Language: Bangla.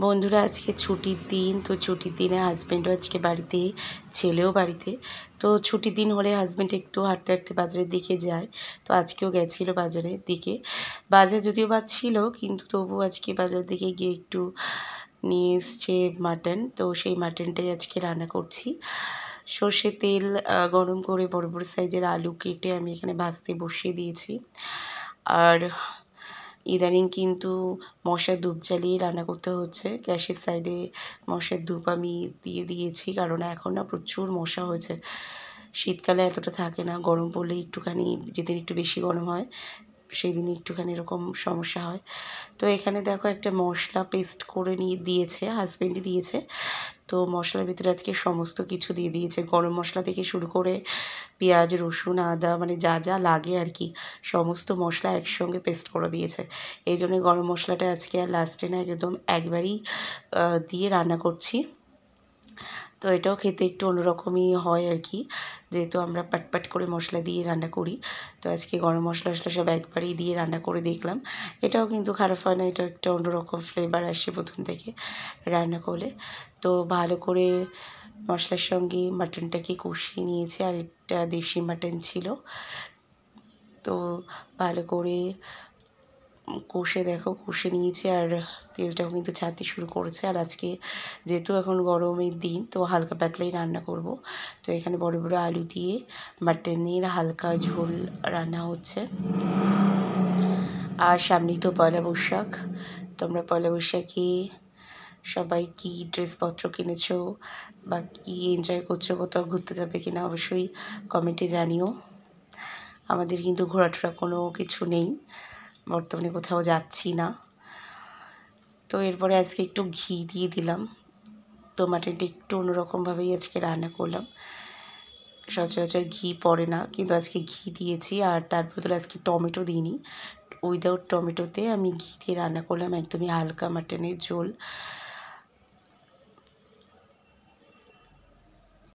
বন্ধুরা আজকে ছুটির দিন, তো ছুটির দিনে হাজব্যান্ডও আজকে বাড়িতে, ছেলেও বাড়িতে। তো ছুটির দিন হলে হাজব্যান্ড একটু হাঁটতে হাঁটতে বাজারের দিকে যায়। তো আজকেও গেছিলো বাজারের দিকে। বাজার যদিও বা ছিল, কিন্তু তবুও আজকে বাজারের দিকে গিয়ে একটু নিয়ে এসছে মাটন। তো সেই মাটনটাই আজকে রান্না করছি। সর্ষে তেল গরম করে বড় বড় সাইজের আলু কেটে আমি এখানে ভাজতে বসিয়ে দিয়েছি। আর ইদানিং কিন্তু মশার ধূপ জ্বালিয়ে রান্না করতে হচ্ছে। গ্যাসের সাইডে মশার ধূপ আমি দিয়ে দিয়েছি, কারণ এখন না প্রচুর মশা হয়েছে। শীতকালে এতটা থাকে না, গরম পড়লে একটুখানি, যেদিন একটু বেশি গরম হয় সেই দিনে একটুখানি এরকম সমস্যা হয়। তো এখানে দেখো একটা মশলা পেস্ট করে নিয়ে দিয়েছে, হাজব্যান্ডই দিয়েছে। তো মশলার ভিতরে আজকে সমস্ত কিছু দিয়ে দিয়েছে, গরম মশলা থেকে শুরু করে পেঁয়াজ, রসুন, আদা, মানে যা যা লাগে আর কি সমস্ত মশলা একসঙ্গে পেস্ট করে দিয়েছে। এই জন্য গরম মশলাটা আজকে আর লাস্টে না, একদম একবারই দিয়ে রান্না করছি। তো এটাও খেতে একটু অন্যরকমই হয় আর কি, যেহেতু আমরা পাটপাট করে মশলা দিয়ে রান্না করি। তো আজকে গরম মশলা সব একবারেই দিয়ে রান্না করে দেখলাম, এটাও কিন্তু খারাপ হয় না, এটা একটা অন্যরকম ফ্লেভার আসে প্রথম থেকে রান্না করলে। তো ভালো করে মশলার সঙ্গে মাটনটাকে কষিয়ে নিয়েছি, আর এটা দেশি মাটন ছিল। তো ভালো করে কষে নিয়েছি, আর তেলটাও কিন্তু ছাড়তে শুরু করেছে। আর আজকে যেহেতু এখন গরমের দিন, তো হালকা পাতলাই রান্না করব। তো এখানে বড় বড় আলু দিয়ে মাটনের হালকা ঝোল রান্না হচ্ছে। আর সামনেই তো পয়লা বৈশাখ। তোমরা পয়লা বৈশাখে সবাই কি ড্রেসপত্র কিনেছো বা কি এনজয় করছো, কোথাও ঘুরতে যাবে কিনা অবশ্যই কমেন্টে জানিও। আমাদের কিন্তু ঘোরাটোরা কোনো কিছু নেই, বর্তমানে কোথাও যাচ্ছি না। তো এরপরে আজকে একটু ঘি দিয়ে দিলাম। তো মাটনটা একটু অন্যরকমভাবেই আজকে রান্না করলাম, সচরাচর ঘি পড়ে না, কিন্তু আজকে ঘি দিয়েছি। আর তার বদলে আজকে টমেটো দিইনি, উইদাউট টমেটোতে আমি ঘি দিয়ে রান্না করলাম, একদমই হালকা মাটনের ঝোল।